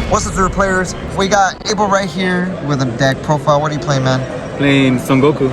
What's up, Zero Players? We got Abel right here with a deck profile. What are you playing, man? Playing Son Goku.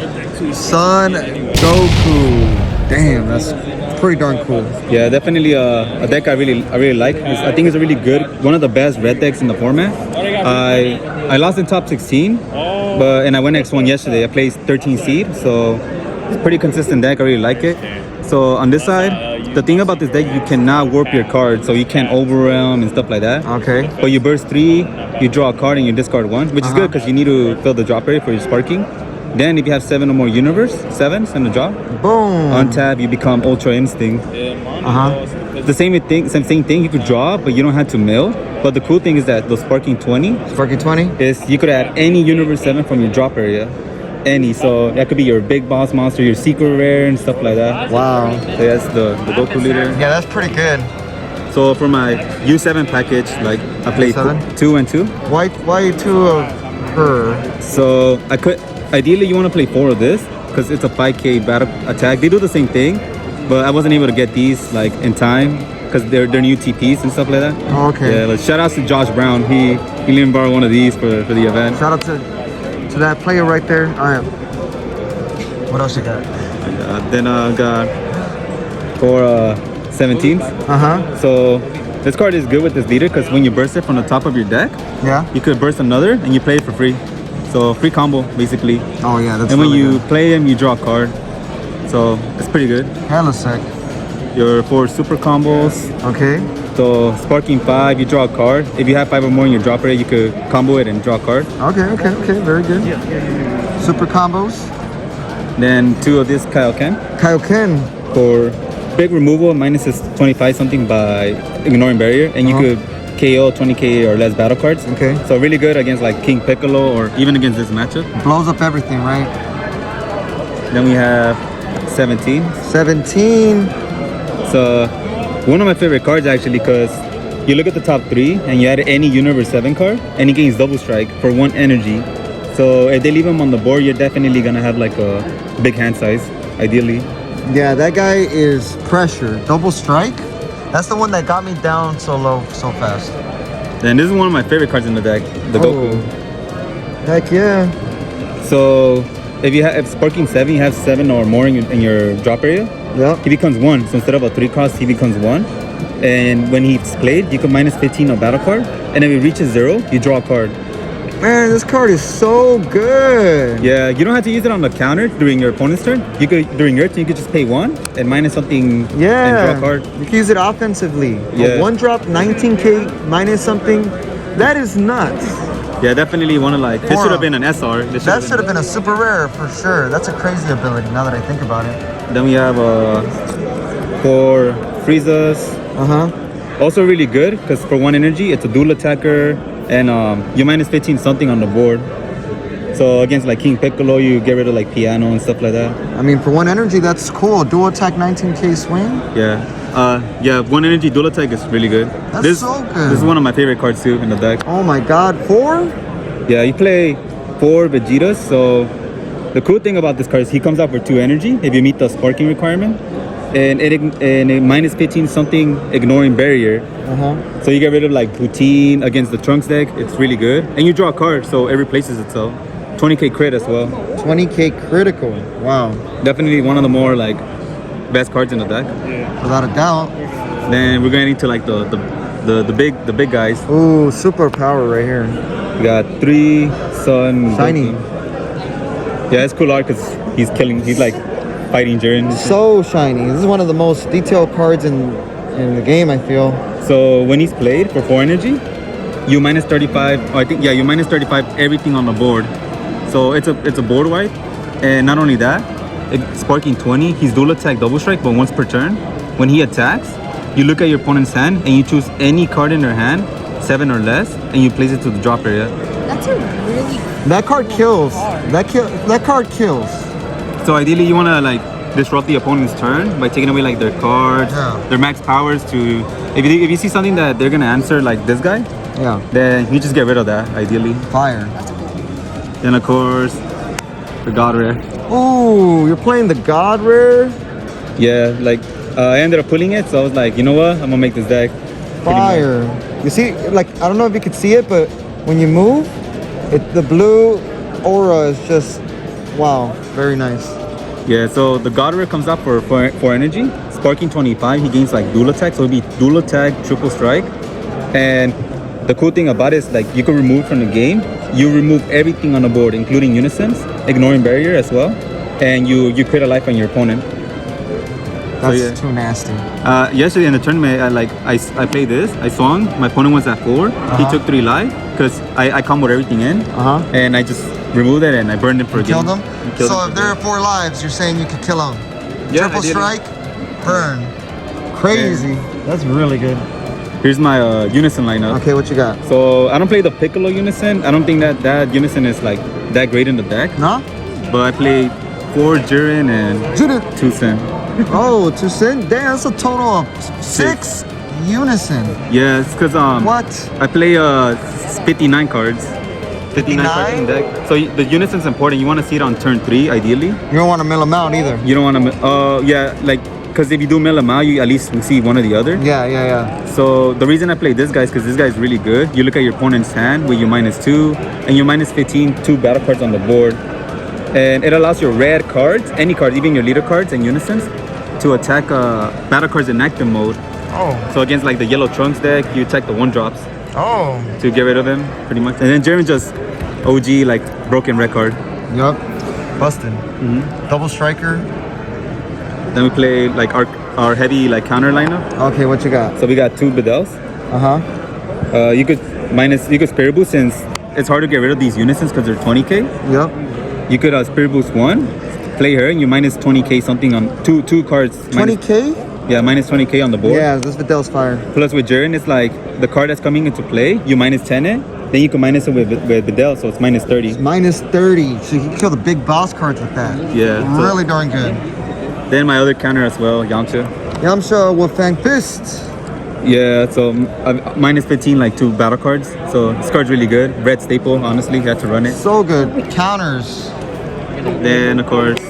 Son Goku. Damn, that's pretty darn cool. Yeah, definitely a deck I really like. I think it's a really good, one of the best red decks in the format. I lost in top 16, and I went X1 yesterday. I placed 13 seed, so it's a pretty consistent deck. I really like it. So on this side, the thing about this deck, you cannot warp your card, so you can't overwhelm and stuff like that. Okay. But you burst 3, you draw a card, and you discard 1, which is good because you need to fill the drop rate for your sparking. Then if you have 7 or more universe, 7s in the drop, boom, on tab you become Ultra Instinct. The same thing, you could draw, but you don't have to mill. But the cool thing is that the Sparking 20 is you could add any universe 7 from your drop area. Any, so that could be your big boss monster, your secret rare and stuff like that. Wow. So that's the Goku leader. Yeah, that's pretty good. So for my U7 package, like I played 2 and 2. Why 2 of her? So I could, ideally you want to play 4 of this because it's a 5k battle attack. They do the same thing, but I wasn't able to get these like in time because they're new TPs and stuff like that. Oh, okay. Yeah, like, shout out to Josh Brown. He let me borrow one of these for the event. Shout out to that player right there. All right. What else you got? Then I got 4 17s. So this card is good with this leader because when you burst it from the top of your deck, you could burst another and you play it for free. So free combo basically. Oh yeah, that's. And when really you good. play him, you draw a card. So it's pretty good. Hella sick. Your 4 super combos. Okay. So sparking 5, you draw a card. If you have 5 or more in your drop rate, you could combo it and draw a card. Okay, very good. Super combos. Then 2 of this Kaioken. For big removal, minus is 25 something by ignoring barrier, and you could KO 20k or less battle cards. Okay. So really good against like King Piccolo or even against this matchup. Blows up everything, right? Then we have 17. So one of my favorite cards actually, because you look at the top 3 and you add any Universe 7 card and he gains double strike for 1 energy. So if they leave him on the board, you're definitely gonna have like a big hand size, ideally. Yeah, that guy is pressure. Double strike? That's the one that got me down so low so fast. And this is one of my favorite cards in the deck, the Goku. Heck yeah. So if Sparking 7, you have 7 or more in your drop area. Yeah. He becomes 1. So instead of a 3 cost, he becomes 1. And when he's played, you can minus 15 a battle card. And if it reaches 0, you draw a card. Man, this card is so good. Yeah, you don't have to use it on the counter during your opponent's turn. You could, during your turn, you could just pay 1 and minus something and draw a card. You can use it offensively. Yeah. 1 drop, 19k minus something. That is nuts. Yeah, definitely want to like. This should have been an SR. That should have been a super rare for sure. That's a crazy ability now that I think about it. Then we have 4 Friezas. Also really good because for 1 energy, it's a dual attacker and you minus 15 something on the board. So against like King Piccolo, you get rid of like piano and stuff like that. I mean, for 1 energy, that's cool. Dual attack, 19k swing. Yeah, 1 energy dual attack is really good. That's so good. This is one of my favorite cards too in the deck. Oh my god, 4? Yeah, you play 4 Vegetas. So the cool thing about this card is he comes out for 2 energy if you meet the sparking requirement. And it minus 15 something ignoring barrier. So you get rid of like Poutine against the Trunks deck. It's really good. And you draw a card, so it replaces itself. 20k crit as well. 20k critical. Wow. Definitely one of the more like best cards in the deck. Without a doubt. Then we're going into like the big guys. Ooh, super power right here. We got 3 Sun Shiny. Goku. Yeah, it's cool art because he's like fighting Jiren. So shiny. This is one of the most detailed cards in the game, I feel. So when he's played for 4 energy, you minus 35. Oh, I think you minus 35 everything on the board. So it's a board wipe, and not only that, Sparking 20, he's dual attack double strike, but once per turn. When he attacks, you look at your opponent's hand and you choose any card in their hand, 7 or less, and you place it to the drop area. That's a really. That card kills. That card kills. So ideally, you want to like disrupt the opponent's turn by taking away like their cards, their max powers. To if you see something that they're gonna answer like this guy, then you just get rid of that. Ideally, fire. Then of course, the God Rare. Oh, you're playing the God Rare? Yeah, like I ended up pulling it, so I was like, you know what, I'm gonna make this deck. Fire. You see, like, I don't know if you could see it, but when you move, the blue aura is just, wow, very nice. Yeah, so the God Rare comes out for energy. Sparking 25, he gains like dual attack, so it'll be dual attack, triple strike. And the cool thing about it is like you can remove from the game. You remove everything on the board, including unisons, ignoring barrier as well, and you create a life on your opponent. That's too nasty. Yesterday in the tournament, I played this. I swung. My opponent was at 4. He took 3 life because I comboed everything in, and I just removed it and I burned it for a game. Killed him. So if there are 4 lives, you're saying you could kill him. Yeah, triple strike, burn. Crazy. Yeah. That's really good. Here's my unison lineup. Okay, what you got? So I don't play the Piccolo unison. I don't think that unison is like that great in the deck. No? But I played 4 Jiren and 2 Sin. Oh, 2 Sin? Damn, that's a total of 6 unison. Yeah, it's because what? I play 59 cards. 59 cards in the deck. So the unison's important. You want to see it on turn 3, ideally. You don't want to mill them out either. You don't want to. Yeah, like because if you do mill them out, you at least will see one or the other. Yeah. So the reason I play this guy is because this guy is really good. You look at your opponent's hand with your -2 and your -15, 2 battle cards on the board. And it allows your red cards, any cards, even your leader cards and unisons, to attack battle cards in active mode. Oh. So against like the yellow trunks deck, you attack the 1-drops. Oh. To get rid of them, pretty much. And then Jiren just OG, like broken red card. Yup. Busted. Double striker. Then we play like our heavy like counter lineup. Okay, what you got? So we got 2 Bedels. You could Spirit Boost since it's hard to get rid of these unisons because they're 20k. Yep. You could Spirit Boost 1, play her, and you -20k something on two cards. 20k? Yeah, -20k on the board. Yeah, this Videl's fire. Plus with Jiren, it's like the card that's coming into play, you -10 it, then you can minus it with Videl, so it's -30. It's -30, so you can kill the big boss cards with that. Yeah. Really darn good. Then my other counter as well, Yamcha. Yamcha with Fang Fist. Yeah, so -15, like 2 battle cards. So this card's really good. Red staple, honestly, had to run it. So good. Counters. Then of course,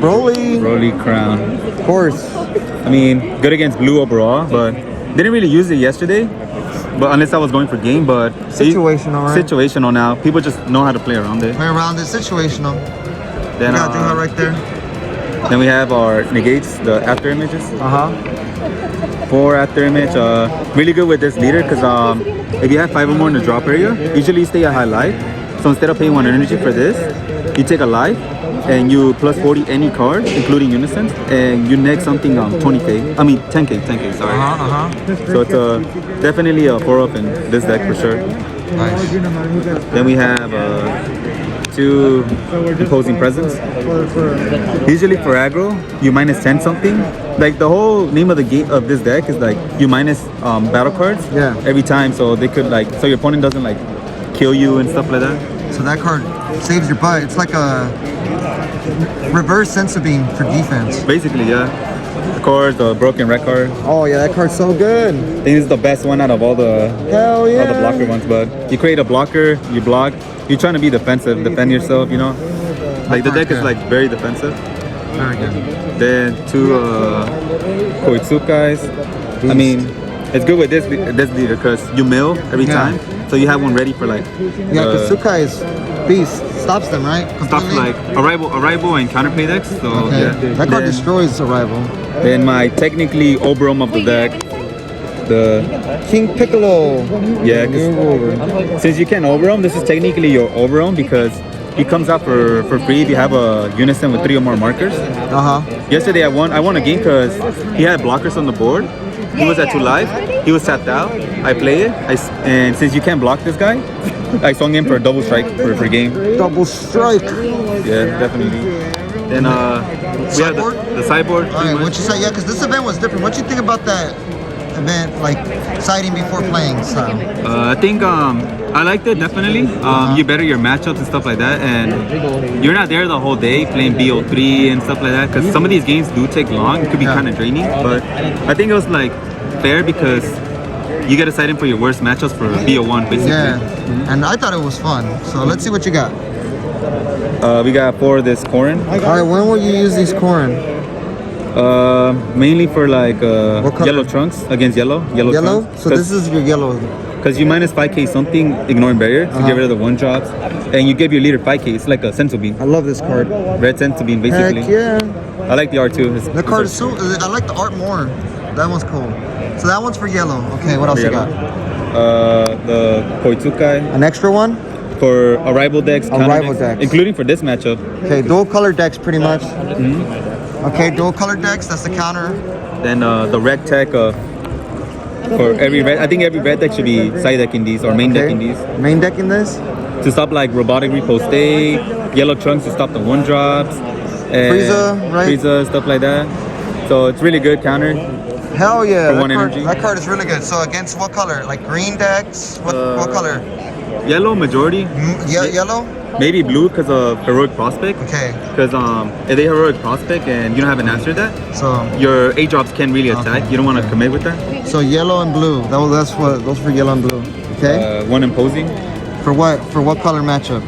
Broly Crown. Of course. I mean, good against blue overall, but didn't really use it yesterday. But unless I was going for game, but situational, right? Situational now. People just know how to play around it. Play around it, situational. Then you gotta do that right there. Then we have our negates, the after images. 4 after image. Really good with this leader because if you have 5 or more in the drop area, usually you stay at high life. So instead of paying 1 energy for this, you take a life and you plus 40 any card, including unisons, and you next something 20k. I mean 10k, sorry. So it's definitely a 4-up in this deck for sure. Nice. Then we have 2 imposing presence. Usually for aggro, you -10 something. Like the whole name of the game of this deck is like you minus battle cards every time, so they could like so your opponent doesn't like kill you and stuff like that. So that card saves your butt. It's like a reverse sense beam for defense. Basically, yeah. Of course, the broken red card. Oh yeah, that card's so good. I think it's the best one out of all the all the blocker ones. But you create a blocker, you block. You're trying to be defensive, defend yourself. You know, like the deck is like very defensive. Very good. Then 2 Koitsukais. I mean, it's good with this leader because you mill every time, so you have one ready for like. Yeah, because Sukai is beast. Stops them, right? Stops like arrival and counterplay decks. So that card destroys arrival. Then my technically Oberon of the deck, the King Piccolo. Yeah, since you can't Oberon, this is technically your Oberon because he comes out for free if you have a unison with 3 or more markers. Yesterday I won a game because he had blockers on the board. He was at 2 life. He was tapped out. I play it. And since you can't block this guy, I swung him for a double strike for game. Double strike. Yeah, definitely. Then we have the sideboard. Alright, what you say? Yeah, because this event was different. What you think about that event, like siding before playing style? I think I liked it definitely. You better your matchups and stuff like that, and you're not there the whole day playing BO3 and stuff like that because some of these games do take long. It could be kind of draining, but I think it was like fair because you get to side in for your worst matchups for BO1 basically. Yeah, and I thought it was fun. So let's see what you got. We got 4 of this Corrin. All right, when will you use these Corrin? Mainly for like What color? yellow trunks against yellow. Yellow trunks. So this is your yellow. Because you minus 5k something, ignoring barrier, to get rid of the one drops, and you give your leader 5k. It's like a sensu bean, I love this card. red sensu bean, basically. Heck yeah. I like the art too. The card is so. I like the art more. That one's cool. So that one's for yellow. Okay, what else you got? The Koitsukai An extra one? for arrival decks, counter Arrival decks, decks. including for this matchup. Okay, dual color decks pretty much. Okay, dual color decks. That's the counter. Then the red tech for every red. I think every red deck should be side decking these or main decking these Main decking this. to stop like robotic repost A, yellow trunks to stop the one drops, and Frieza, right? Frieza, stuff like that. So it's really good counter. Hell yeah. For one energy. That card is really good. So against what color? Like green decks? What color? Yellow majority, Yellow? maybe blue because of heroic prospect. Okay. Because if they heroic prospect and you don't have an answer to that, So your A drops can really attack. You don't want to commit with that. yellow and blue. That's what those for yellow and blue. Okay. One imposing. For what color matchup?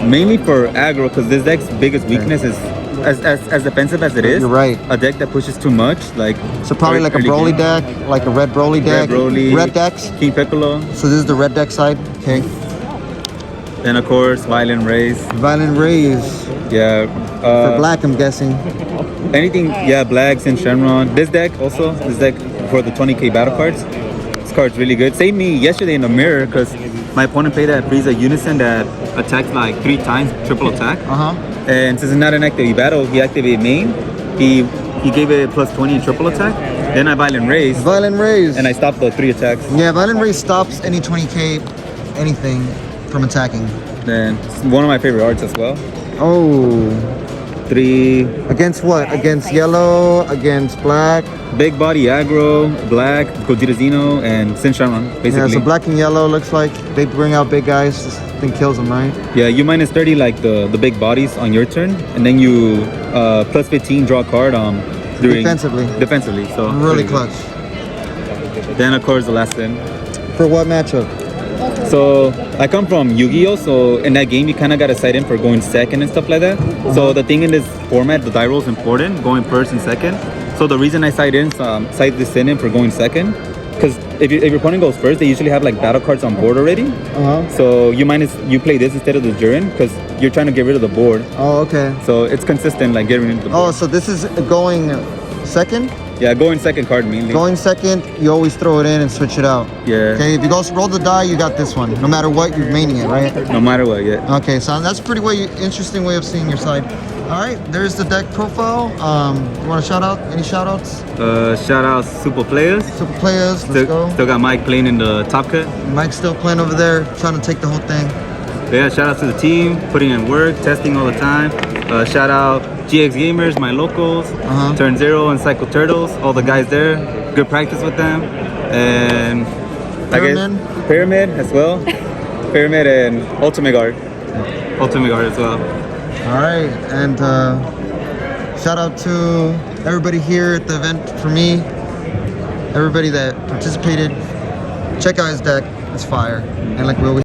Mainly for aggro, because this deck's biggest weakness is as defensive as it is. You're right. A deck that pushes too much, like So probably like a early Broly game. deck, like a red Broly deck. Red Broly, Red decks. King Piccolo, So this is the red deck side. Okay. and of course Violent Rays. Violent Rays. Yeah. For black, I'm guessing. Anything, yeah, Blacks and Shenron. This deck for the 20k battle cards. This card's really good. Saved me yesterday in the mirror because my opponent played that Frieza Unison that attacked like 3 times, triple attack. And since it's not an active battle, he activated main. He gave it plus 20 in triple attack. Then I Violent Rays, Violent Rays. and I stopped the 3 attacks. Yeah, Violent Rays stops any 20k anything from attacking. Then it's one of my favorite arts as well. Oh. 3 Against what? Against yellow, against black. big body aggro, black, Gogeta Xeno, and Sin Shenron, basically. Yeah, so black and yellow looks like they bring out big guys. This thing kills them, right? Yeah, you minus 30 like the big bodies on your turn, and then you plus 15 draw a card during defensively. So Really good. clutch. Then of course the last in. For what matchup? So I come from Yu-Gi-Oh! So in that game you kind of got to side in for going second and stuff like that. So the thing in this format, the die roll is important, going first and second. So the reason I side this in for going second, because if your opponent goes first, they usually have like battle cards on board already. So you play this instead of the Jiren because you're trying to get rid of the board. Oh, okay. So it's consistent, like getting rid of the board. Oh, so this is going second? Yeah, going second card mainly. Going second, you always throw it in and switch it out. Yeah. Okay, if you go roll the die, you got this one. No matter what, you're maining it, right? No matter what, yeah. Okay, so that's a pretty interesting way of seeing your side. All right, there's the deck profile. You want to shout out? Any shout outs? Shout out Supah Playaz. Super Playaz, let's go. Still got Mike playing in the top cut. Mike's still playing over there, trying to take the whole thing. But yeah, shout out to the team, putting in work, testing all the time. Shout out GX Gamers, my locals, Turn Zero and Psycho Turtles, all the guys there. Good practice with them. And Pyramid as well. Pyramid and Ultimate Guard. Ultimate Guard as well. All right, and shout out to everybody here at the event for me, everybody that participated. Check out his deck, it's fire. And like we always